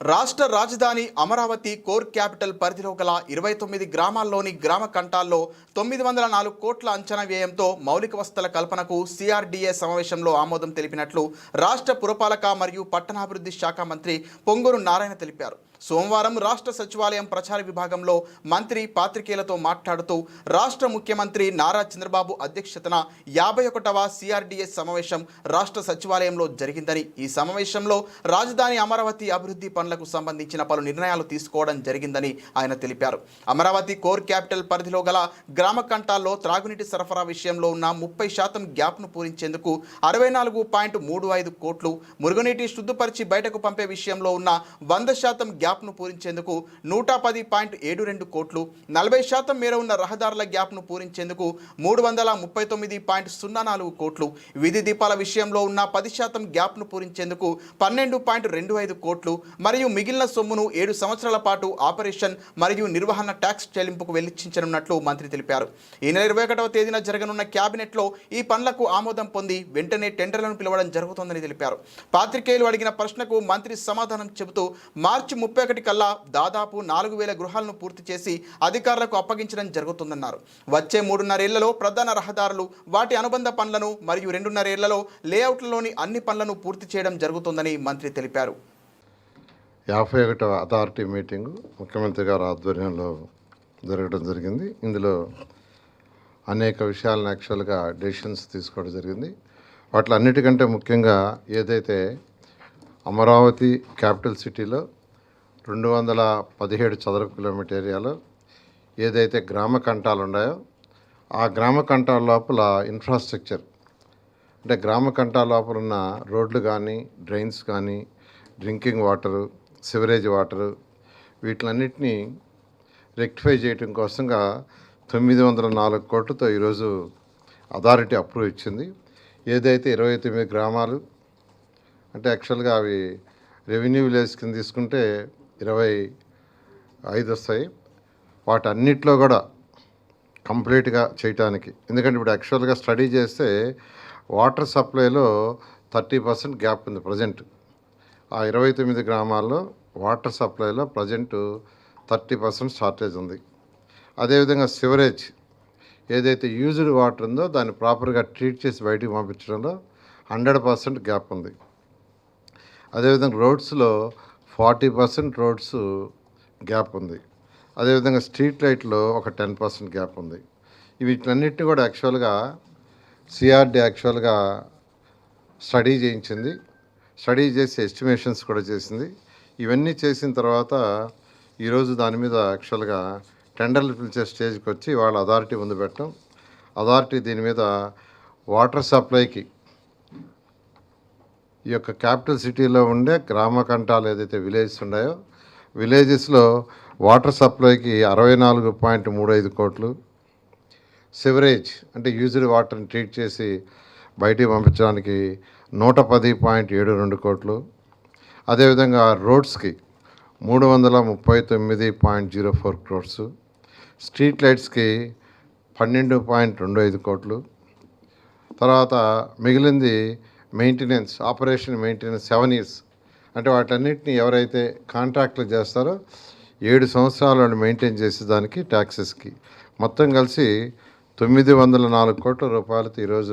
రాష్ట్ర రాజధాని Amaravati core capital పరిధిలో గల 29 గ్రామాల్లోని గ్రామ కంటాల్లో 904 కోట్ల అంచనా వ్యయంతో మౌలిక వసతుల కల్పనకు సిఆర్డీఏ సమావేశంలో ఆమోదం తెలిపినట్లు రాష్ట్ర పురపాలక మరియు పట్టణాభివృద్ధి శాఖ మంత్రి పొంగూరు నారాయణ తెలిపారు. సోమవారం రాష్ట్ర సచివాలయం ప్రచార విభాగంలో మంత్రి పాత్రికేయులతో మాట్లాడుతూ రాష్ట్ర ముఖ్యమంత్రి నారా చంద్రబాబు అధ్యక్షతన 51వ సిఆర్డీఏ సమావేశం రాష్ట్ర సచివాలయంలో జరిగిందని, ఈ సమావేశంలో రాజధాని అమరావతి అభివృద్ధి పనులకు సంబంధించిన పలు నిర్ణయాలు తీసుకోవడం జరిగిందని ఆయన తెలిపారు. అమరావతి కోర్ క్యాపిటల్ పరిధిలో గల గ్రామ కంటాల్లో త్రాగునీటి సరఫరా విషయంలో ఉన్న 30% గ్యాప్ను పూరించేందుకు 64.35 కోట్లు, మురుగునీటి శుద్ధపరిచి బయటకు పంపే విషయంలో ఉన్న 100% గ్యాప్ను పూరించేందుకు 110.72 కోట్లు, 40% మేర ఉన్న రహదారుల గ్యాప్ను పూరించేందుకు 339.04 కోట్లు, వీధి దీపాల విషయంలో ఉన్న 10% గ్యాప్ను పూరించేందుకు 12.25 కోట్లు మరియు మిగిలిన సొమ్మును 7 సంవత్సరాల పాటు ఆపరేషన్ మరియు నిర్వహణ ట్యాక్స్ చెల్లింపుకు వెచ్చించనున్నట్లు మంత్రి తెలిపారు. ఈ నెల 21వ తేదీన జరగనున్న క్యాబినెట్లో ఈ పనులకు ఆమోదం పొంది వెంటనే టెండర్లను పిలవడం జరుగుతోందని తెలిపారు. పాత్రికేయులు అడిగిన ప్రశ్నకు మంత్రి సమాధానం చెబుతూ మార్చి 31 కల్లా దాదాపు 4000 గృహాలను పూర్తి చేసి అధికారులకు అప్పగించడం జరుగుతుందన్నారు. వచ్చే 3.5 ఏళ్లలో ప్రధాన రహదారులు, వాటి అనుబంధ పనులను మరియు 2.5 ఏళ్లలో లేఅవుట్లలోని అన్ని పనులను పూర్తి చేయడం జరుగుతుందని మంత్రి తెలిపారు. 51వ అథారిటీ మీటింగు ముఖ్యమంత్రి గారి ఆధ్వర్యంలో జరగడం జరిగింది. ఇందులో అనేక విషయాలను యాక్చువల్గా డెసిషన్స్ తీసుకోవడం జరిగింది. వాటిలో అన్నిటికంటే ముఖ్యంగా ఏదైతే అమరావతి క్యాపిటల్ సిటీలో 217 చదరపు కిలోమీటర్ ఏరియాలో ఏదైతే గ్రామ కంటాలు ఉన్నాయో ఆ గ్రామ కంటాల లోపల ఇన్ఫ్రాస్ట్రక్చర్ అంటే గ్రామ కంటాల లోపల ఉన్న రోడ్లు కానీ, డ్రైన్స్ కానీ, డ్రింకింగ్ వాటరు, సివరేజ్ వాటరు, వీటిలన్నిటినీ రెక్టిఫై చేయడం కోసంగా 904 కోట్లతో ఈరోజు అథారిటీ అప్రూవ్ ఇచ్చింది. ఏదైతే 29 గ్రామాలు అంటే యాక్చువల్గా అవి రెవెన్యూ విలేజ్ కింద తీసుకుంటే 25 వస్తాయి. వాటన్నిటిలో కూడా కంప్లీట్గా చేయటానికి, ఎందుకంటే ఇప్పుడు యాక్చువల్గా స్టడీ చేస్తే వాటర్ సప్లైలో 30% గ్యాప్ ఉంది ప్రజెంట్. ఆ 29 గ్రామాల్లో వాటర్ సప్లైలో ప్రజెంట్ 30% షార్టేజ్ ఉంది. అదేవిధంగా సివరేజ్ ఏదైతే యూజ్డ్ వాటర్ ఉందో దాన్ని ప్రాపర్గా ట్రీట్ చేసి బయటికి పంపించడంలో 100% గ్యాప్ ఉంది. అదేవిధంగా రోడ్స్లో 40% రోడ్స్ గ్యాప్ ఉంది. అదేవిధంగా స్ట్రీట్ లైట్లో ఒక 10% గ్యాప్ ఉంది. వీటన్నిటిని కూడా యాక్చువల్గా సిఆర్డీ యాక్చువల్గా స్టడీ చేయించింది. స్టడీ చేసి ఎస్టిమేషన్స్ కూడా చేసింది. ఇవన్నీ చేసిన తర్వాత ఈరోజు దాని మీద యాక్చువల్గా టెండర్లు పిలిచే స్టేజ్కి వచ్చి వాళ్ళ అథారిటీ ముందు పెట్టడం. అథారిటీ దీని మీద వాటర్ సప్లైకి ఈ యొక్క క్యాపిటల్ సిటీలో ఉండే గ్రామ కంటాలు ఏదైతే విలేజెస్ ఉన్నాయో విలేజెస్లో వాటర్ సప్లైకి 64.35 కోట్లు, సివరేజ్ అంటే యూజ్డ్ వాటర్ని ట్రీట్ చేసి బయటికి పంపించడానికి 110.72 కోట్లు, అదేవిధంగా రోడ్స్కి 339.04 క్రోర్స్, స్ట్రీట్ లైట్స్కి 12.25 కోట్లు, తర్వాత మిగిలింది మెయింటెనెన్స్, ఆపరేషన్ మెయింటెనెన్స్ 7 years అంటే వాటన్నిటిని ఎవరైతే కాంట్రాక్ట్లు చేస్తారో 7 సంవత్సరాలు మెయింటైన్ చేసేదానికి ట్యాక్సెస్కి మొత్తం కలిసి 904 కోట్ల రూపాయలతో ఈరోజు